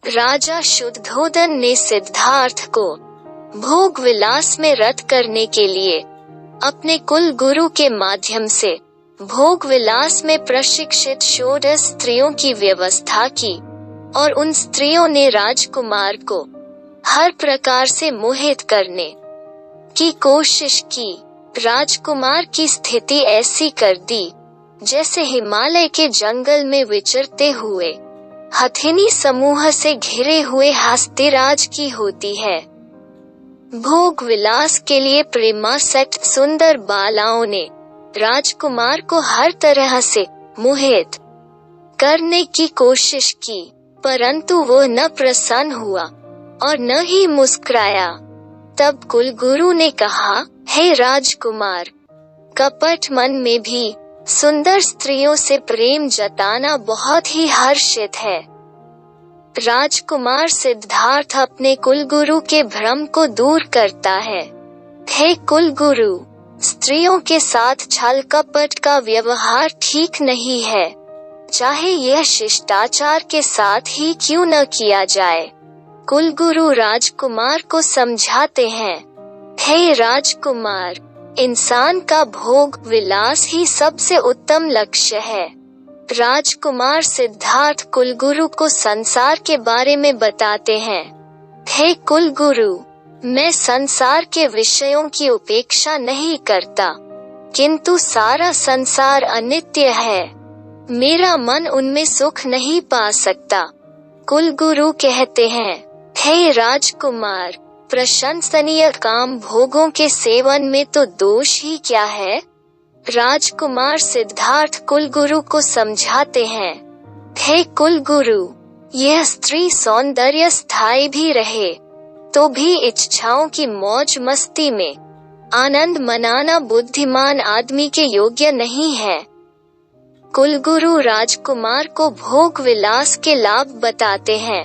राजा शुद्धोधन ने सिद्धार्थ को भोग विलास में रत करने के लिए अपने कुल गुरु के माध्यम से भोग विलास में प्रशिक्षित 16 स्त्रियों की व्यवस्था की और उन स्त्रियों ने राजकुमार को हर प्रकार से मोहित करने की कोशिश की। राजकुमार की स्थिति ऐसी कर दी जैसे हिमालय के जंगल में विचरते हुए हथिनी समूह से घिरे हुए हस्तिराज की होती है। भोग विलास के लिए प्रेमासक्त सुंदर बालाओं ने राजकुमार को हर तरह से मोहित करने की कोशिश की, परंतु वो न प्रसन्न हुआ और न ही मुस्कुराया। तब कुलगुरु ने कहा, हे राजकुमार, कपट मन में भी सुंदर स्त्रियों से प्रेम जताना बहुत ही हर्षित है। राजकुमार सिद्धार्थ अपने कुलगुरु के भ्रम को दूर करता है। हे कुलगुरु, स्त्रियों के साथ छल कपट का व्यवहार ठीक नहीं है, चाहे यह शिष्टाचार के साथ ही क्यों न किया जाए। कुलगुरु राजकुमार को समझाते हैं, हे राजकुमार, इंसान का भोग विलास ही सबसे उत्तम लक्ष्य है। राजकुमार सिद्धार्थ कुलगुरु को संसार के बारे में बताते हैं। हे कुलगुरु, मैं संसार के विषयों की उपेक्षा नहीं करता, किंतु सारा संसार अनित्य है। मेरा मन उनमें सुख नहीं पा सकता। कुलगुरु कहते हैं, हे राजकुमार, प्रशंसनीय काम भोगों के सेवन में तो दोष ही क्या है। राजकुमार सिद्धार्थ कुलगुरु को समझाते हैं, हे कुलगुरु, यह स्त्री सौंदर्य स्थायी भी रहे तो भी इच्छाओं की मौज मस्ती में आनंद मनाना बुद्धिमान आदमी के योग्य नहीं है। कुलगुरु राजकुमार को भोग विलास के लाभ बताते हैं।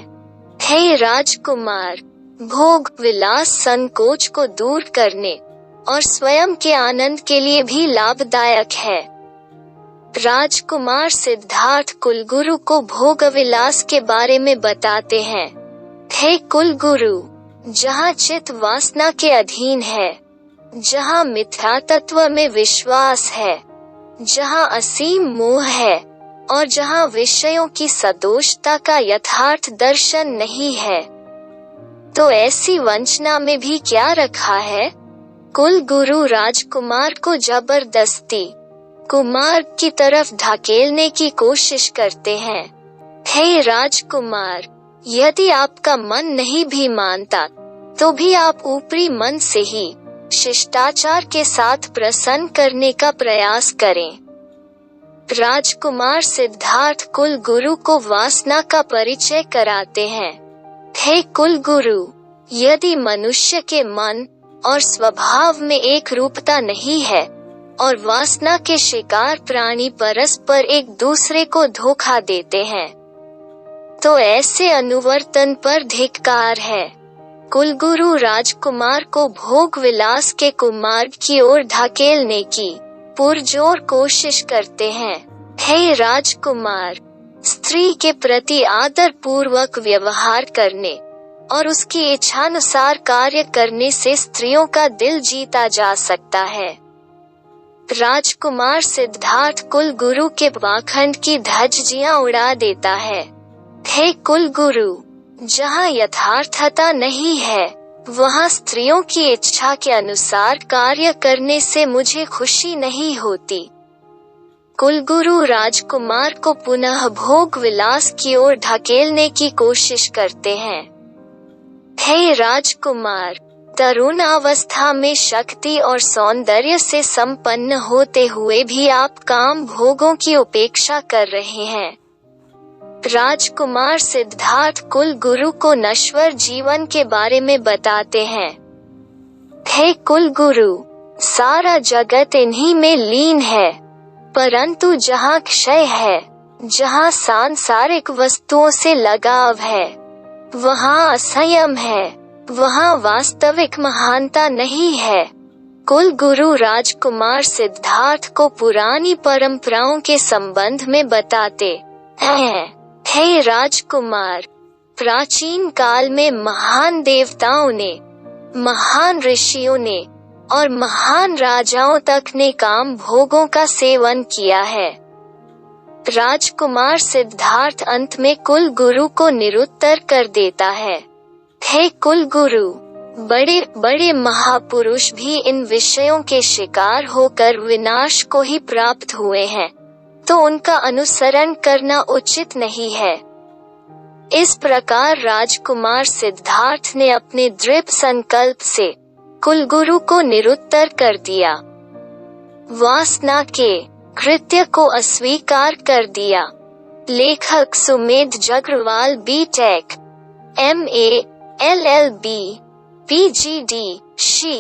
हे राजकुमार, भोग विलास संकोच को दूर करने और स्वयं के आनंद के लिए भी लाभदायक है। राजकुमार सिद्धार्थ कुलगुरु को भोग विलास के बारे में बताते हैं। हे कुलगुरु, जहाँ चित्त वासना के अधीन है, जहाँ मिथ्या तत्व में विश्वास है, जहाँ असीम मोह है और जहाँ विषयों की सदोषता का यथार्थ दर्शन नहीं है, तो ऐसी वंचना में भी क्या रखा है। कुलगुरु राजकुमार को जबरदस्ती कुमार की तरफ ढकेलने की कोशिश करते हैं। हे राजकुमार, यदि आपका मन नहीं भी मानता तो भी आप ऊपरी मन से ही शिष्टाचार के साथ प्रसन्न करने का प्रयास करें। राजकुमार सिद्धार्थ कुलगुरु को वासना का परिचय कराते हैं। हे कुलगुरु, यदि मनुष्य के मन और स्वभाव में एक रूपता नहीं है और वासना के शिकार प्राणी परस्पर एक दूसरे को धोखा देते हैं, तो ऐसे अनुवर्तन पर धिक्कार है। कुलगुरु राजकुमार को भोग विलास के कुमार्ग की ओर धकेलने की पुरजोर कोशिश करते हैं। हे राजकुमार, स्त्री के प्रति आदर पूर्वक व्यवहार करने और उसकी इच्छानुसार कार्य करने से स्त्रियों का दिल जीता जा सकता है। राजकुमार सिद्धार्थ कुलगुरु के पाखंड की धज्जियां उड़ा देता है। हे कुलगुरु, जहाँ यथार्थता नहीं है, वहाँ स्त्रियों की इच्छा के अनुसार कार्य करने से मुझे खुशी नहीं होती। कुलगुरु राजकुमार को पुनः भोग विलास की ओर ढकेलने की कोशिश करते हैं। हे राजकुमार, तरुण अवस्था में शक्ति और सौंदर्य से संपन्न होते हुए भी आप काम भोगों की उपेक्षा कर रहे हैं। राजकुमार सिद्धार्थ कुलगुरु को नश्वर जीवन के बारे में बताते हैं। हे कुलगुरु, सारा जगत इन्हीं में लीन है, परंतु जहाँ क्षय है, जहाँ सांसारिक वस्तुओं से लगाव है, वहाँ असंयम है, वहाँ वास्तविक महानता नहीं है। कुलगुरु राजकुमार सिद्धार्थ को पुरानी परंपराओं के संबंध में बताते हैं। हे राजकुमार, प्राचीन काल में महान देवताओं ने, महान ऋषियों ने और महान राजाओं तक ने काम भोगों का सेवन किया है। राजकुमार सिद्धार्थ अंत में कुल गुरु को निरुत्तर कर देता है। हे कुल गुरु, बड़े बड़े महापुरुष भी इन विषयों के शिकार होकर विनाश को ही प्राप्त हुए हैं, तो उनका अनुसरण करना उचित नहीं है। इस प्रकार राजकुमार सिद्धार्थ ने अपने दृढ़ संकल्प से कुलगुरु को निरुत्तर कर दिया, वासना के कृत्य को अस्वीकार कर दिया। लेखक Sumedh Jagarwal, B.Tech, MA, LLB, PGD, she.